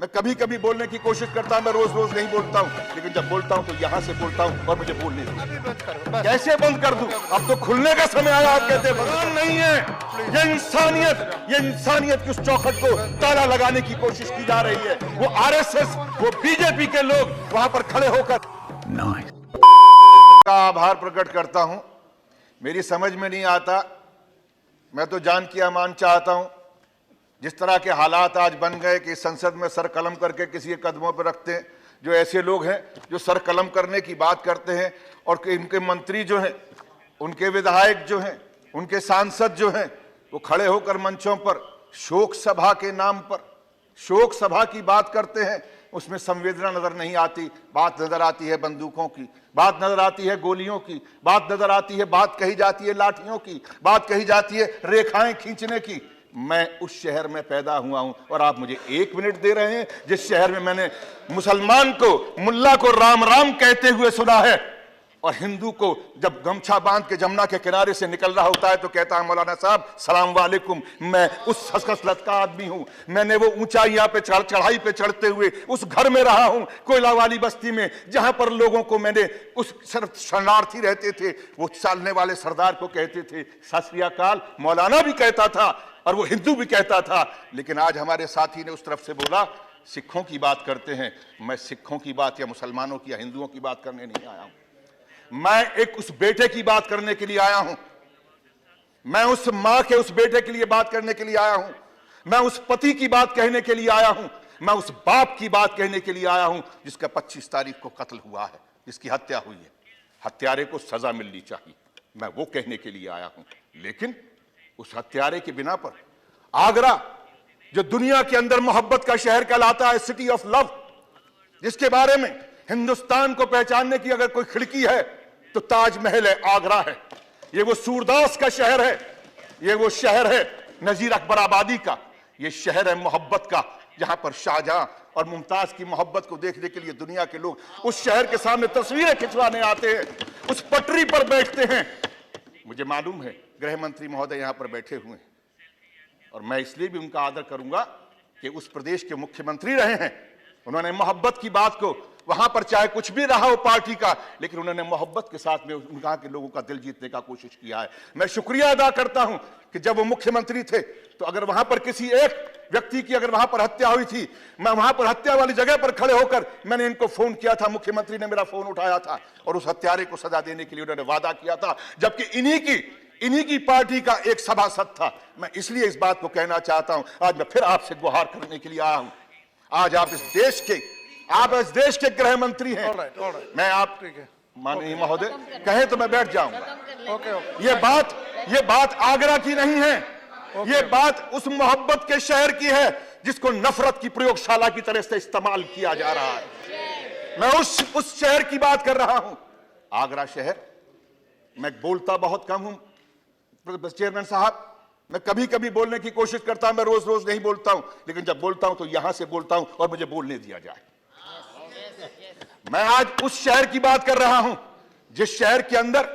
मैं कभी कभी बोलने की कोशिश करता हूं, मैं रोज रोज नहीं बोलता हूं, लेकिन जब बोलता हूं तो यहां से बोलता हूं और मुझे बोलने दो। कैसे बंद कर दूं? अब तो खुलने का समय आया। आप कहते हैं भगवान नहीं है। ये इंसानियत की उस चौखट को ताला लगाने की कोशिश की जा रही है। वो आरएसएस, वो बीजेपी के लोग वहां पर खड़े होकर का आभार प्रकट करता हूं। मेरी समझ में नहीं आता, मैं तो जान की अमान चाहता हूं। जिस तरह के हालात आज बन गए कि संसद में सर कलम करके किसी के कदमों पर रखते हैं, जो ऐसे लोग हैं जो सर कलम करने की बात करते हैं, और इनके मंत्री जो हैं, उनके विधायक जो हैं, उनके सांसद जो हैं, वो खड़े होकर मंचों पर शोक सभा के नाम पर शोक सभा की बात करते हैं। उसमें संवेदना नजर नहीं आती, बात नजर आती है बंदूकों की, बात नजर आती है गोलियों की, बात नजर आती है, बात कही जाती है लाठियों की, बात कही जाती है रेखाएं खींचने की। मैं उस शहर में पैदा हुआ हूं और आप मुझे 1 मिनट दे रहे हैं जिस शहर में मैंने मुसलमान को, मुल्ला को राम राम कहते हुए सुना है, और हिंदू को जब गमछा बांध के जमुना के किनारे से निकल रहा होता है तो कहता है मौलाना साहब सलाम वालेकुम। मैं उस हसलत का आदमी हूं। मैंने वो ऊंचाइयां पे चढ़ाई पे चढ़ते हुए उस घर में रहा हूं, कोयला वाली बस्ती में, जहां पर लोगों को मैंने, उस शरणार्थी रहते थे, वो चलने वाले सरदार को कहते थे सत श्री अकाल। मौलाना भी कहता था और वो हिंदू भी कहता था। लेकिन आज हमारे साथी ने उस तरफ से बोला सिखों की बात करते हैं। मैं सिखों की बात या मुसलमानों की या हिंदुओं की बात करने नहीं आया हूं। मैं एक उस बेटे की बात करने के लिए आया हूं। मैं उस मां के उस बेटे के लिए बात करने के लिए आया हूं। मैं उस पति की बात कहने के लिए आया हूं। मैं उस बाप की बात कहने के लिए आया हूं जिसका 25 तारीख को कत्ल हुआ है, जिसकी हत्या हुई है। हत्यारे को सजा मिलनी चाहिए, मैं वो कहने के लिए आया हूं। लेकिन उस हत्यारे के बिना पर आगरा, जो दुनिया के अंदर मोहब्बत का शहर कहलाता है, सिटी ऑफ लव, जिसके बारे में हिंदुस्तान को पहचानने की अगर कोई खिड़की है तो ताजमहल है, आगरा है। ये वो सूरदास का शहर है, ये वो शहर है नजीर अकबर आबादी का, ये शहर है मोहब्बत का, जहां पर शाहजहां और मुमताज की मोहब्बत को देखने के लिए दुनिया के लोग उस शहर के सामने तस्वीरें खिंचवाने आते हैं, उस पटरी पर बैठते हैं। मुझे मालूम है गृह मंत्री महोदय यहां पर बैठे हुए हैं, और मैं इसलिए भी उनका आदर करूंगा कि उस प्रदेश के मुख्यमंत्री रहे हैं। उन्होंने मोहब्बत की बात को, वहां पर चाहे कुछ भी रहा हो पार्टी का, लेकिन उन्होंने मोहब्बत के साथ में उनका के लोगों का दिल जीतने का कोशिश किया है। मैं शुक्रिया अदा करता हूं कि जब वो मुख्यमंत्री थे तो अगर वहां पर किसी एक व्यक्ति की अगर वहां पर हत्या हुई थी, मैं वहां पर हत्या वाली जगह पर खड़े होकर मैंने इनको फोन किया था, मुख्यमंत्री ने मेरा फोन उठाया था और उस हत्यारे को सजा देने के लिए उन्होंने वादा किया था, जबकि इन्हीं की पार्टी का एक सभासद था। मैं इसलिए इस बात को कहना चाहता हूं, आज मैं फिर आपसे गुहार करने के लिए आया हूं। आज आप इस देश के गृह मंत्री हैं। मैं आप माननीय महोदय कहें तो मैं बैठ जाऊंगा। ये बात आगरा की नहीं है, ये बात उस मोहब्बत के शहर की है जिसको नफरत की प्रयोगशाला की तरह से इस्तेमाल किया जा रहा है। मैं उस शहर की बात कर रहा हूं, आगरा शहर। मैं बोलता बहुत कम हूं चेयरमैन साहब, मैं कभी कभी बोलने की कोशिश करता हूं, मैं रोज रोज नहीं बोलता हूं, लेकिन जब बोलता हूं तो यहां से बोलता हूं और मुझे बोलने दिया जाए। मैं आज उस शहर की बात कर रहा हूं जिस शहर के अंदर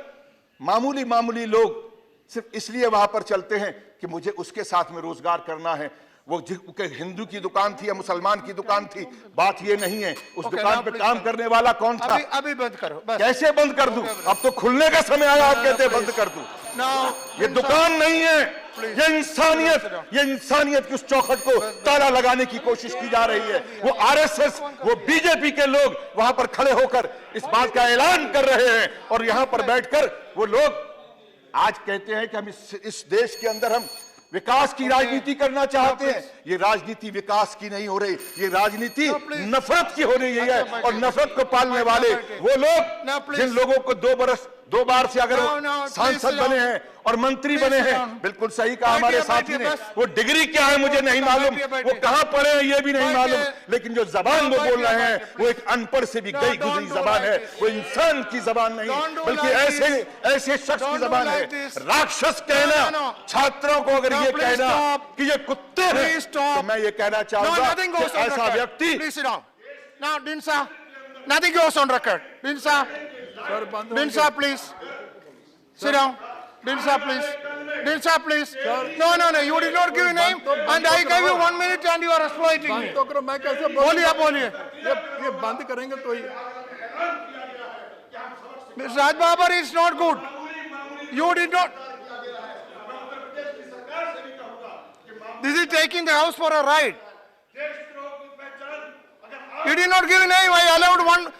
मामूली लोग सिर्फ इसलिए वहां पर चलते हैं कि मुझे उसके साथ में रोजगार करना है। वो हिंदू की दुकान थी या मुसलमान की दुकान थी, बात ये नहीं है। उस दुकान पे काम करने वाला कौन था? अभी बंद करो बस। कैसे बंद कर दूं? अब तो खुलने का समय आया। आप कहते हैं बंद कर दूं? ये दुकान नहीं है। ये इंसानियत की उस चौखट को ताला लगाने की कोशिश की जा रही है। वो आरएसएस, वो बीजेपी के लोग वहां पर खड़े होकर इस बात का ऐलान कर रहे हैं, और यहां पर बैठकर वो लोग आज कहते हैं कि हम इस देश के अंदर हम विकास की राजनीति करना चाहते हैं। ये राजनीति विकास की नहीं हो रही, ये राजनीति नफरत की हो रही है। और नफरत को पालने वाले वो लोग जिन लोगों को 2 बार से अगर सांसद बने हैं और मंत्री बने हैं, बिल्कुल सही कहा हमारे साथी ने, वो डिग्री क्या है मुझे नहीं मालूम, वो कहां पढ़े हैं ये भी नहीं मालूम, लेकिन जो जबान वो बोल रहे हैं वो एक अनपढ़ से भी गई गुजरी जबान है। वो इंसान की जबान नहीं, बल्कि ऐसे शख्स की जबान है। राक्षस कहना छात्रों को, अगर ये कहना कि ये कुत्ते हैं, तो मैं ये कहना चाहूंगा कि ऐसा व्यक्ति Nothing goes on record. Dinsa, please. Sit down. Dinsa, please. Dilsha, please. No, no, no. You did not give a name, and I gave you 1 minute, and you are exploiting me. बंद तो करो, मैं कैसे बोलिए, आप बोलिए. ये बंद करेंगे तो ही Mr. Raj Babar is not good. You did not. This is taking the house for a ride. You did not give a name. I allowed one.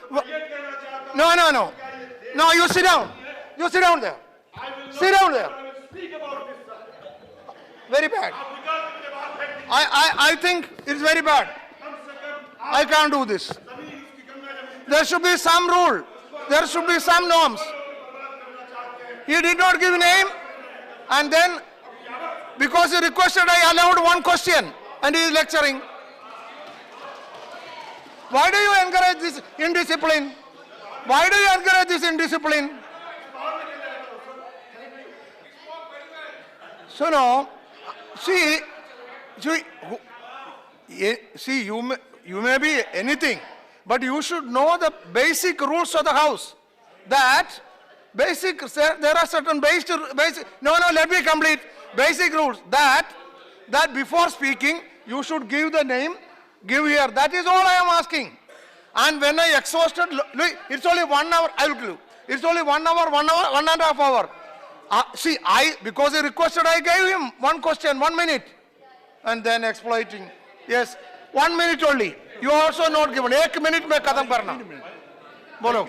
No, no, no. No, you sit down. You sit down there. Sit down there. Very bad. I think it's very bad. I can't do this. There should be some rule. There should be some norms. He did not give a name, and then because he requested, I allowed one question, and he is lecturing. Why do you encourage this indiscipline? Why do you encourage this indiscipline? So now, see, you may be anything, but you should know the basic rules of the house. That there are certain basic. No, let me complete. Basic rules that before speaking, you should give the name, give here. That is all I am asking. And when I exhausted, look, it's only 1 hour. I will give you. It's only 1 hour, 1.5 hours. See, because he requested, I gave him one question, 1 minute, and then exploiting. Yes, 1 minute only. You also not given. 1 minute में खत्म करना. बोलो.